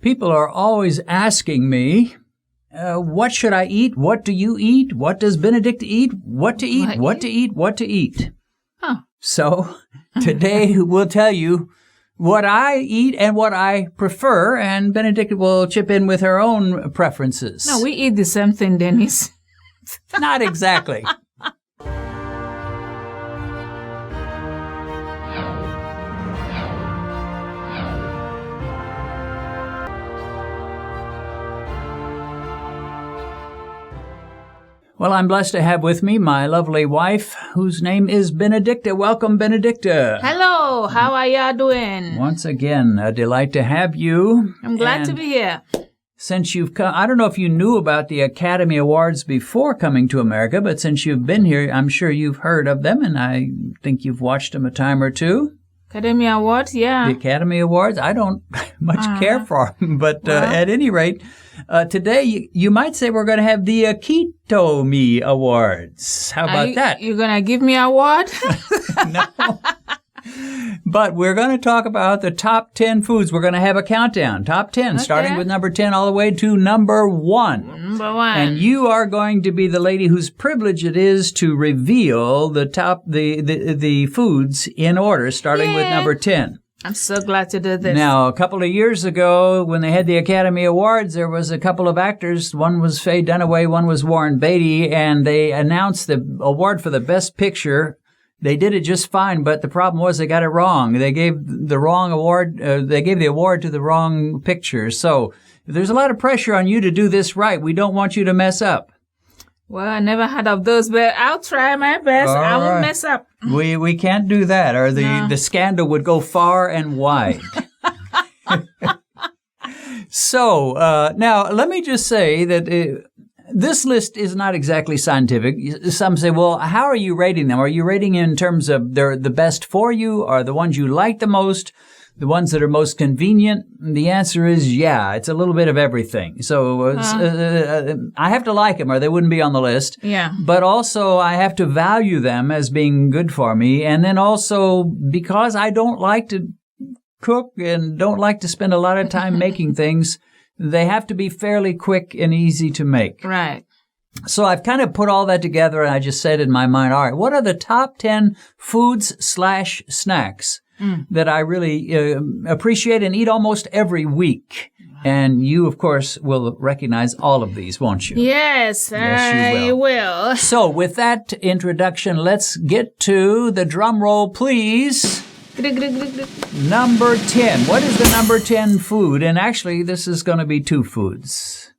People are always asking me, what should I eat? What do you eat? What does Benedict eat? What to eat? What to eat? What to eat? Huh. So today we'll tell you what I eat and what I prefer, and Benedict will chip in with her own preferences. No, we eat the same thing, Dennis. Not exactly. Well, I'm blessed to have with me my lovely wife, whose name is Benedicta. Welcome, Benedicta. Hello, how are y'all doing? Once again, a delight to have you. I'm glad to be here. Since you've come, I don't know if you knew about the Academy Awards before coming to America, but since you've been here, I'm sure you've heard of them, and I think you've watched them a time or two. Academy Awards, yeah. The Academy Awards, I don't much care for them, but at any rate, today you might say we're going to have the Keto Me Awards. How about that? You're going to give me an award? No. But we're going to talk about the top 10 foods. We're going to have a countdown. Top 10, starting with number 10 all the way to number 1. Number 1. And you are going to be the lady whose privilege it is to reveal the foods in order, starting with number 10. I'm so glad to do this. Now, a couple of years ago, when they had the Academy Awards, there was a couple of actors. One was Faye Dunaway, one was Warren Beatty, and they announced the award for the Best Picture. They did it just fine, but the problem was they got it wrong. They gave the wrong award. They gave the award to the wrong picture. So there's a lot of pressure on you to do this right. We don't want you to mess up. Well, I never heard of those, but I'll try my best. I won't mess up. We can't do that, or the scandal would go far and wide. So now let me just say that this list is not exactly scientific. Some say, well, how are you rating them? Are you rating in terms of they're the best for you, or the ones you like the most, the ones that are most convenient? The answer is yeah, it's a little bit of everything. So I have to like them or they wouldn't be on the list. Yeah. But also I have to value them as being good for me. And then also because I don't like to cook and don't like to spend a lot of time making things, they have to be fairly quick and easy to make. Right. So I've kind of put all that together and I just said in my mind, all right, what are the top 10 foods/snacks that I really appreciate and eat almost every week? And you, of course, will recognize all of these, won't you? Yes, you will. So with that introduction, let's get to the drum roll, please. Number 10. What is the number 10 food? And actually, this is going to be 2 foods.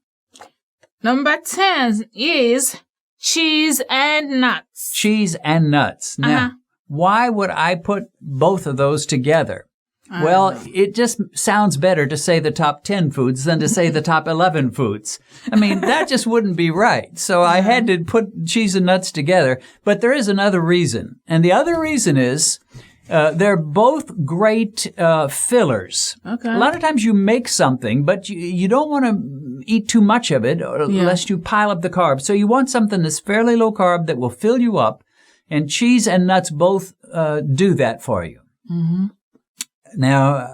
Number 10 is cheese and nuts. Cheese and nuts. Now, why would I put both of those together? Well, it just sounds better to say the top 10 foods than to say the top 11 foods. I mean, that just wouldn't be right. So I had to put cheese and nuts together. But there is another reason. And the other reason is they're both great fillers. Okay. A lot of times you make something, but you don't want to eat too much of it lest you pile up the carbs. So you want something that's fairly low carb that will fill you up. And cheese and nuts both do that for you. Mm-hmm. Now,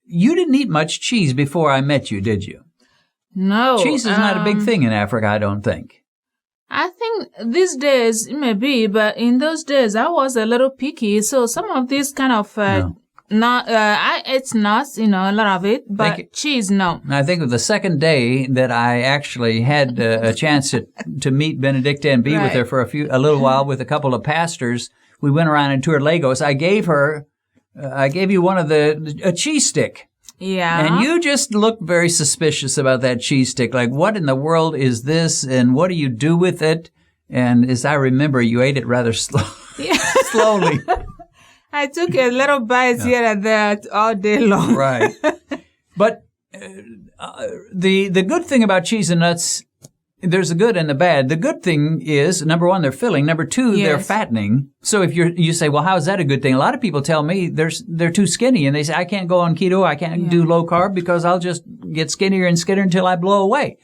you didn't eat much cheese before I met you, did you? No. Cheese is not a big thing in Africa, I don't think. I think these days it may be, but in those days I was a little picky. So some of these kind of I ate nuts, a lot of it, but cheese, no. I think the second day that I actually had a chance to meet Benedicta and be with her for a little while with a couple of pastors, we went around and toured Lagos. I gave you one of a cheese stick. Yeah. And you just looked very suspicious about that cheese stick. Like, what in the world is this? And what do you do with it? And as I remember, you ate it rather slowly. I took a little bite here and there all day long. Right. But the good thing about cheese and nuts, there's the good and the bad. The good thing is, number 1, they're filling. Number 2, they're fattening. So if you say, well, how is that a good thing? A lot of people tell me they're too skinny, and they say, I can't go on keto, I can't do low carb because I'll just get skinnier and skinnier until I blow away.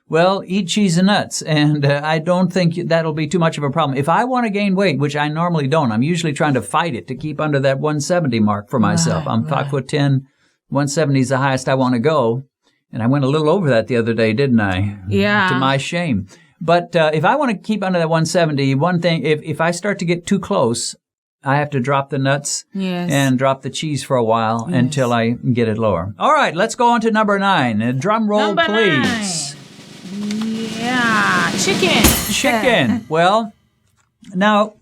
Well, eat cheese and nuts, and I don't think that'll be too much of a problem. If I want to gain weight, which I normally don't, I'm usually trying to fight it to keep under that 170 mark for myself. I'm 5'10", 170 is the highest I want to go. And I went a little over that the other day, didn't I? Yeah. To my shame. But if I want to keep under that 170, one thing, if I start to get too close, I have to drop the nuts and drop the cheese for a while until I get it lower. All right, let's go on to number 9. Drum roll, please. 9. Yeah, chicken. Well, now,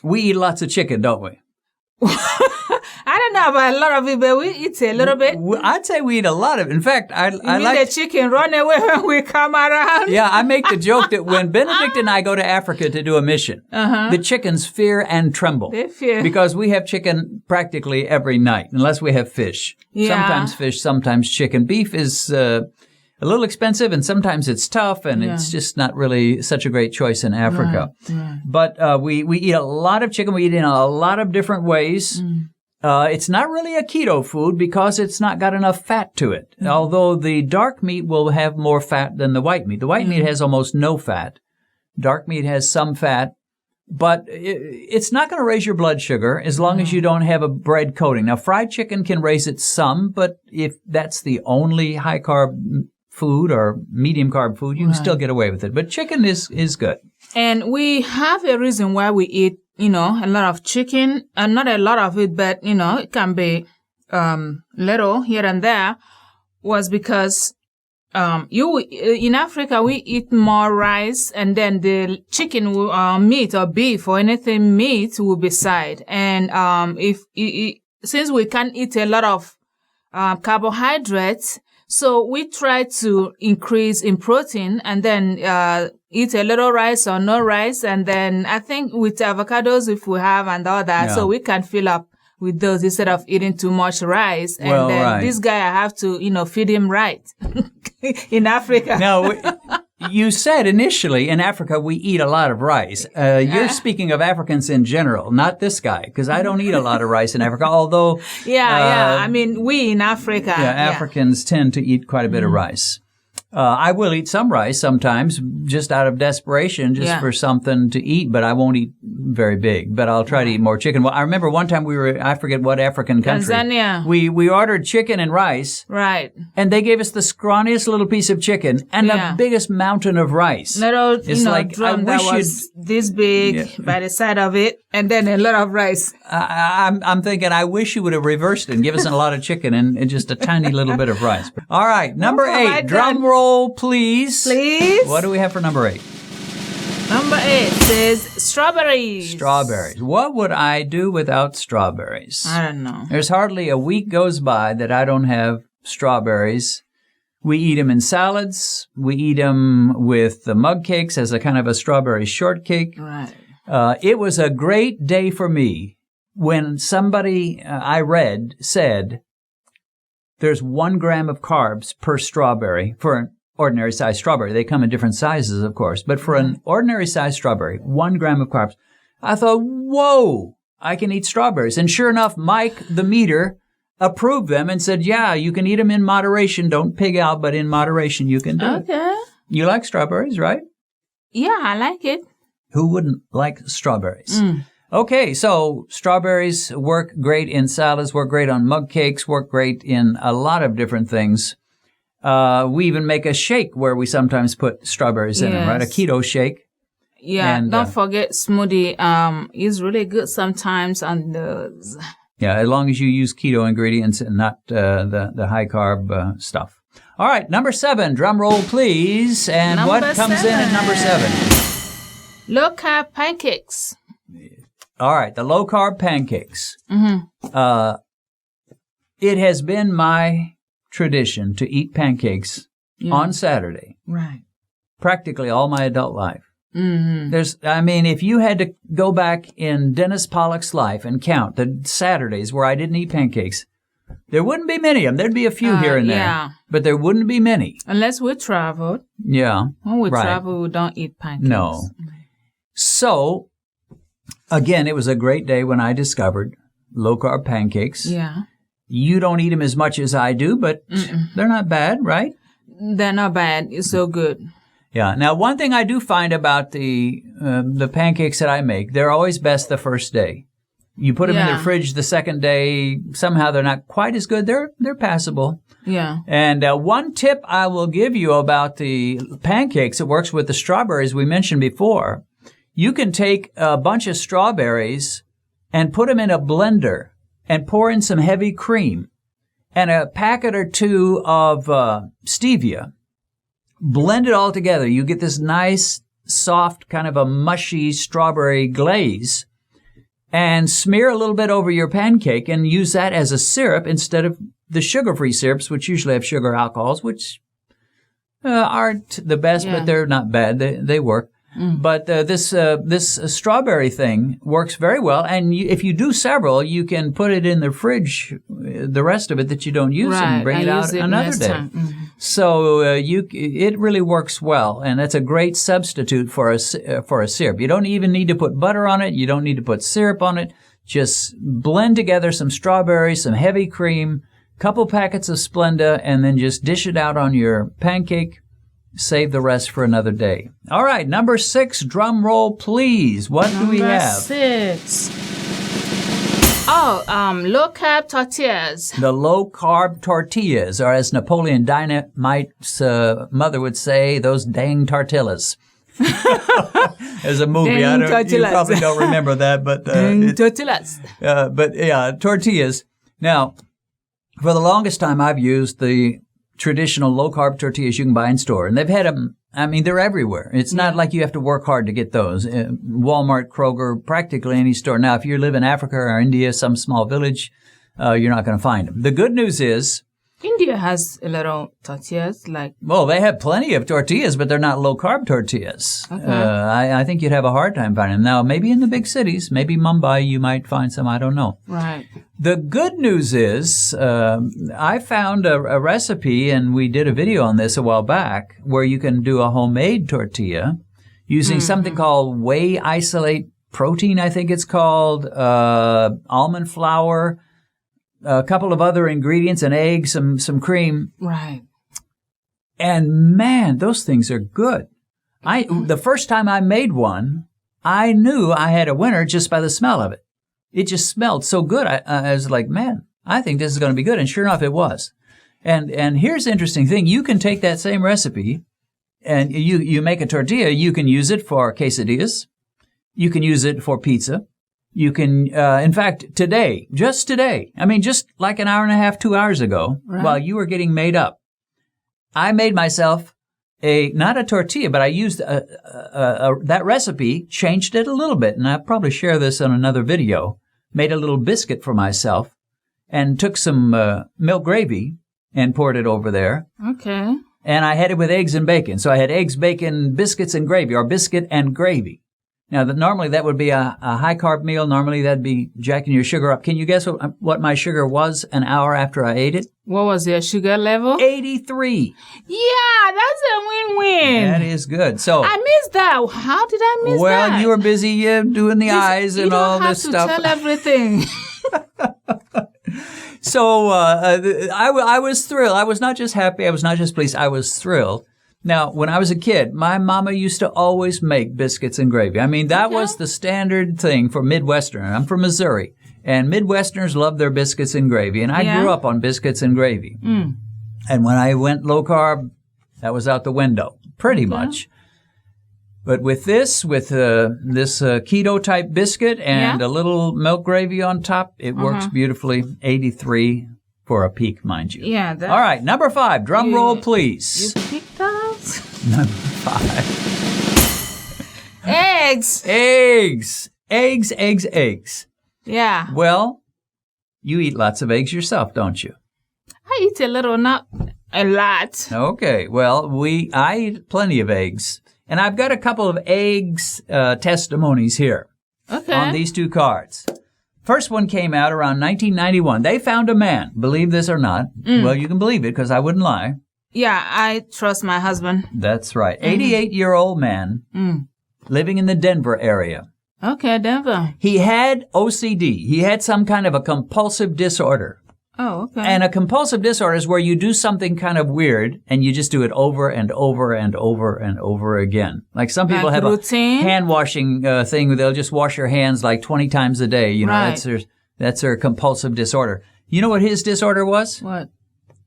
we eat lots of chicken, don't we? I don't know about a lot of it, but we eat a little bit. I'd say we eat a lot of it. In fact, I like the chicken run away when we come around. Yeah, I make the joke that when Benedict and I go to Africa to do a mission, the chickens fear and tremble. They fear. Because we have chicken practically every night, unless we have fish. Yeah. Sometimes fish, sometimes chicken. Beef is a little expensive, and sometimes it's tough, and it's just not really such a great choice in Africa. Right. But we eat a lot of chicken. We eat in a lot of different ways. It's not really a keto food because it's not got enough fat to it. Although the dark meat will have more fat than the white meat. The white meat has almost no fat. Dark meat has some fat. But it's not going to raise your blood sugar as long as you don't have a bread coating. Now, fried chicken can raise it some, but if that's the only high-carb food or medium-carb food, you can still get away with it. But chicken is good. And we have a reason why we eat, a lot of chicken. Not a lot of it, but, it can be little here and there, was because in Africa, we eat more rice, and then the chicken meat or beef or anything meat will be side. And since we can't eat a lot of carbohydrates, so we try to increase in protein and then eat a little rice or no rice. And then I think with avocados, if we have and all that, so we can fill up with those instead of eating too much rice. And then this guy, I have to, feed him right in Africa. Now, you said initially in Africa we eat a lot of rice. You're speaking of Africans in general, not this guy, because I don't eat a lot of rice in Africa, although... I mean, we in Africa... Africans tend to eat quite a bit of rice. I will eat some rice sometimes, just out of desperation, just for something to eat, but I won't eat very big. But I'll try to eat more chicken. Well, I remember one time we were, I forget what African country. Tanzania. We ordered chicken and rice. Right. And they gave us the scrawniest little piece of chicken and the biggest mountain of rice. Little, drum that was this big by the side of it, and then a lot of rice. I'm thinking, I wish you would have reversed it and given us a lot of chicken and just a tiny little bit of rice. All right, number 8, drum roll, please. Please. What do we have for number 8? Number 8 says strawberries. Strawberries. What would I do without strawberries? I don't know. There's hardly a week goes by that I don't have strawberries. We eat them in salads. We eat them with the mug cakes as a kind of a strawberry shortcake. Right. It was a great day for me when somebody I read said there's 1 gram of carbs per strawberry for an ordinary size strawberry. They come in different sizes, of course, but for an ordinary size strawberry, 1 gram of carbs. I thought, whoa, I can eat strawberries. And sure enough, Mike, the meter, approved them and said, yeah, you can eat them in moderation. Don't pig out, but in moderation you can do it. Okay. You like strawberries, right? Yeah, I like it. Who wouldn't like strawberries? Okay, so strawberries work great in salads, work great on mug cakes, work great in a lot of different things. We even make a shake where we sometimes put strawberries in them, right? A keto shake. Yeah, and, don't forget smoothie is really good sometimes on those. Yeah, as long as you use keto ingredients and not the high-carb stuff. All right, number 7, drum roll, please. And number what comes 7. In at number 7? Low-carb pancakes. All right, the low-carb pancakes. It has been my tradition to eat pancakes on Saturday. Right. Practically all my adult life. If you had to go back in Dennis Pollock's life and count the Saturdays where I didn't eat pancakes, there wouldn't be many of them. There'd be a few here and there, but there wouldn't be many. Unless we traveled. Yeah. When we travel, we don't eat pancakes. No. So, again, it was a great day when I discovered low-carb pancakes. Yeah. You don't eat them as much as I do, but they're not bad, right? They're not bad. It's so good. Yeah. Now, one thing I do find about the pancakes that I make, they're always best the first day. You put them in the fridge the second day. Somehow they're not quite as good. They're passable. Yeah. And one tip I will give you about the pancakes, it works with the strawberries we mentioned before. You can take a bunch of strawberries and put them in a blender and pour in some heavy cream and a packet or two of stevia. Blend it all together. You get this nice, soft, kind of a mushy strawberry glaze. And smear a little bit over your pancake and use that as a syrup instead of the sugar-free syrups, which usually have sugar alcohols, which aren't the best, but they're not bad. They work. But this strawberry thing works very well. And if you do several, you can put it in the fridge, the rest of it that you don't use, and bring it out another day. So it really works well, and that's a great substitute for a syrup. You don't even need to put butter on it. You don't need to put syrup on it. Just blend together some strawberries, some heavy cream, couple packets of Splenda, and then just dish it out on your pancake. Save the rest for another day. All right, number 6, drum roll, please. What do we have? Number 6. Low carb tortillas. The low carb tortillas, or as Napoleon Dynamite's mother would say, those dang tortillas. There's a movie. You probably don't remember that, but tortillas. But yeah, tortillas. Now, for the longest time, I've used the traditional low-carb tortillas you can buy in store. And they've had them, I mean, they're everywhere. It's not like you have to work hard to get those. Walmart, Kroger, practically any store. Now, if you live in Africa or India, some small village, you're not going to find them. The good news is India has a little tortillas, Well, they have plenty of tortillas, but they're not low-carb tortillas. Okay. I think you'd have a hard time finding them. Now, maybe in the big cities, maybe Mumbai, you might find some. I don't know. Right. The good news is I found a recipe, and we did a video on this a while back, where you can do a homemade tortilla using something called whey isolate protein, I think it's called, almond flour, a couple of other ingredients, an egg, some cream. Right. And man, those things are good. The first time I made one, I knew I had a winner just by the smell of it. It just smelled so good. I was like, man, I think this is going to be good. And sure enough, it was. And here's the interesting thing. You can take that same recipe and you make a tortilla. You can use it for quesadillas. You can use it for pizza. You can, in fact, just today, I mean, just like an hour and a half, 2 hours ago, while you were getting made up, I made myself not a tortilla, but I used that recipe, changed it a little bit, and I'll probably share this on another video, made a little biscuit for myself, and took some milk gravy and poured it over there. Okay. And I had it with eggs and bacon. So I had eggs, bacon, biscuits, and gravy, or biscuit and gravy. Now, normally that would be a high-carb meal. Normally that'd be jacking your sugar up. Can you guess what my sugar was an hour after I ate it? What was your sugar level? 83. Yeah, that's a win-win. That is good. So I missed that. How did I miss that? Well, you were busy doing the eyes and all this stuff. You don't have to tell everything. So I was thrilled. I was not just happy. I was not just pleased. I was thrilled. Now, when I was a kid, my mama used to always make biscuits and gravy. I mean, that was the standard thing for Midwestern. I'm from Missouri, and Midwesterners love their biscuits and gravy, and I grew up on biscuits and gravy. And when I went low carb, that was out the window, pretty much. But with this keto type biscuit and a little milk gravy on top, it works beautifully. 83 for a peak, mind you. Yeah. All right, number 5. Drum roll, please. You picked those? Number 5. Eggs. Eggs. Yeah. Well, you eat lots of eggs yourself, don't you? I eat a little, not a lot. Okay. Well, I eat plenty of eggs. And I've got a couple of eggs testimonies here on these 2 cards. First one came out around 1991. They found a man, believe this or not. Well, you can believe it because I wouldn't lie. Yeah, I trust my husband. That's right. 88-year-old man living in the Denver area. Okay, Denver. He had OCD. He had some kind of a compulsive disorder. Oh, okay. And a compulsive disorder is where you do something kind of weird and you just do it over and over and over and over again. Like some people have routine? A hand washing thing where they'll just wash their hands like 20 times a day. You know, right. that's their compulsive disorder. You know what his disorder was? What?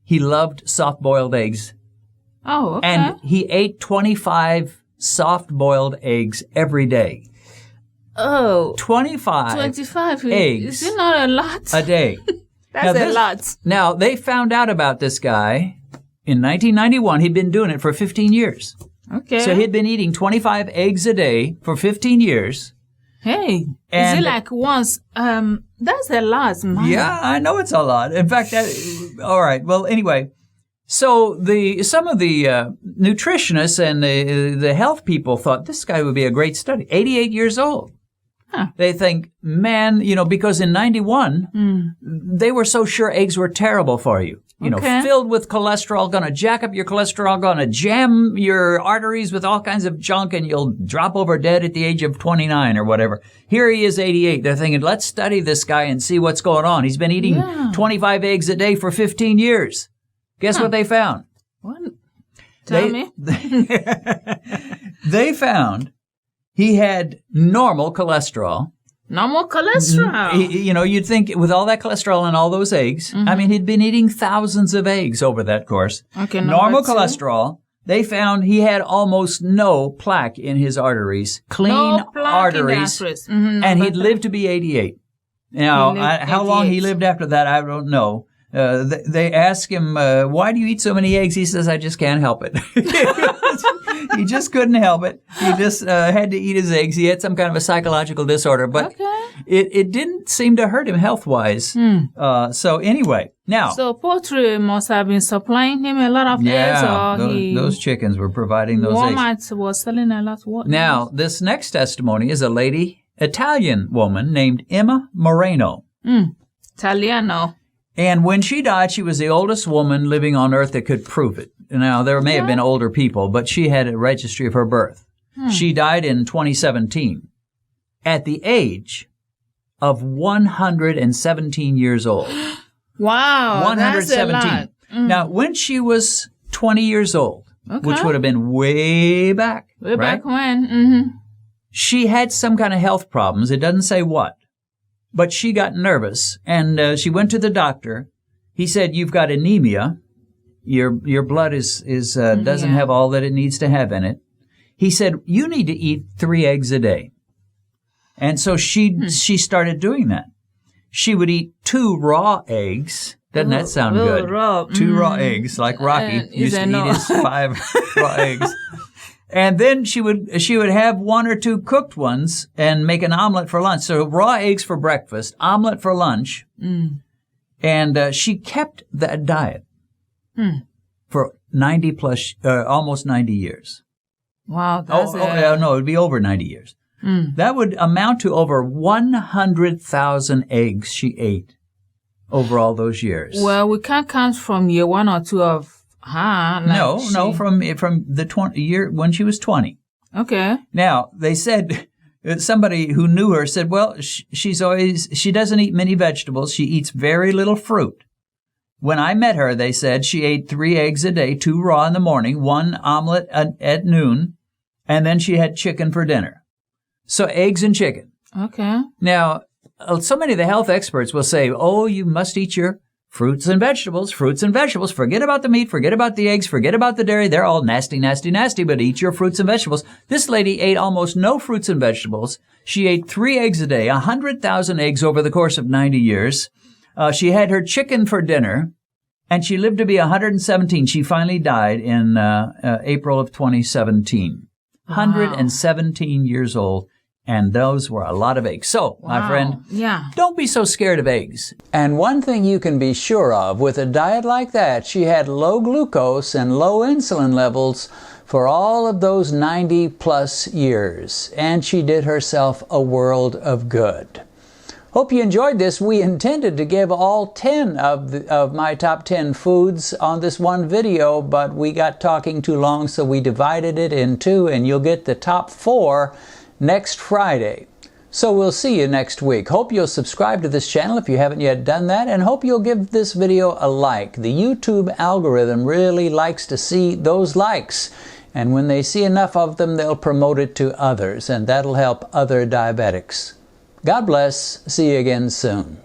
He loved soft-boiled eggs. Oh, okay. And he ate 25 soft-boiled eggs every day. Oh. 25 eggs. Is it not a lot? A day. That's a lot. Now, they found out about this guy in 1991. He'd been doing it for 15 years. Okay. So he'd been eating 25 eggs a day for 15 years. Hey, is it like once? That's a lot, man. Yeah, I know it's a lot. In fact, all right. Well, anyway, so some of the nutritionists and the health people thought this guy would be a great study. 88 years old. Huh. They think, man, you know, because in 91, they were so sure eggs were terrible for you. You know, filled with cholesterol, going to jack up your cholesterol, going to jam your arteries with all kinds of junk, and you'll drop over dead at the age of 29 or whatever. Here he is, 88. They're thinking, let's study this guy and see what's going on. He's been eating 25 eggs a day for 15 years. Guess what they found? What? Tell me. They found he had normal cholesterol. Normal cholesterol. You know, you'd think with all that cholesterol and all those eggs, I mean, he'd been eating thousands of eggs over that course. Okay, normal cholesterol. They found he had almost no plaque in his arteries, clean arteries, and he'd lived to be 88. Now, how long he lived after that, I don't know. They ask him, why do you eat so many eggs? He says, I just can't help it. He just couldn't help it. He just had to eat his eggs. He had some kind of a psychological disorder, but it didn't seem to hurt him health-wise. So anyway, now. So poultry must have been supplying him a lot of eggs, or those chickens were providing those eggs. Walmart was selling a lot of eggs. Now, this next testimony is a lady, Italian woman named Emma Moreno. Italiano. And when she died, she was the oldest woman living on earth that could prove it. Now, there may have been older people, but she had a registry of her birth. She died in 2017 at the age of 117 years old. Wow, 117. That's a lot. Now, when she was 20 years old, which would have been way back. Way back when. She had some kind of health problems. It doesn't say what. But she got nervous, and she went to the doctor. He said, you've got anemia. Your blood doesn't have all that it needs to have in it. He said, you need to eat 3 eggs a day. And so she started doing that. She would eat 2 raw eggs. Doesn't that sound good? Raw. 2 raw eggs, like Rocky used to eat his 5 raw eggs. And then she would have 1 or 2 cooked ones and make an omelet for lunch. So raw eggs for breakfast, omelet for lunch. And she kept that diet for 90 plus, almost 90 years. Wow. That's no, it would be over 90 years. That would amount to over 100,000 eggs she ate over all those years. Well, we can't count from year 1 or 2 of No, from the year when she was 20. Okay. Now, they said, somebody who knew her said, well, she doesn't eat many vegetables. She eats very little fruit. When I met her, they said she ate 3 eggs a day, 2 raw in the morning, 1 omelet at noon, and then she had chicken for dinner. So eggs and chicken. Okay. Now, so many of the health experts will say, oh, you must eat your fruits and vegetables. Forget about the meat, forget about the eggs, forget about the dairy. They're all nasty, nasty, nasty, but eat your fruits and vegetables. This lady ate almost no fruits and vegetables. She ate 3 eggs a day, 100,000 eggs over the course of 90 years. She had her chicken for dinner, and she lived to be 117. She finally died in April of 2017. Wow. 117 years old. And those were a lot of eggs. So, my friend, don't be so scared of eggs. And one thing you can be sure of, with a diet like that, she had low glucose and low insulin levels for all of those 90 plus years. And she did herself a world of good. Hope you enjoyed this. We intended to give all 10 of my top 10 foods on this one video, but we got talking too long, so we divided it in 2, and you'll get the top 4 next Friday. So we'll see you next week. Hope you'll subscribe to this channel if you haven't yet done that, and hope you'll give this video a like. The YouTube algorithm really likes to see those likes, and when they see enough of them, they'll promote it to others, and that'll help other diabetics. God bless. See you again soon.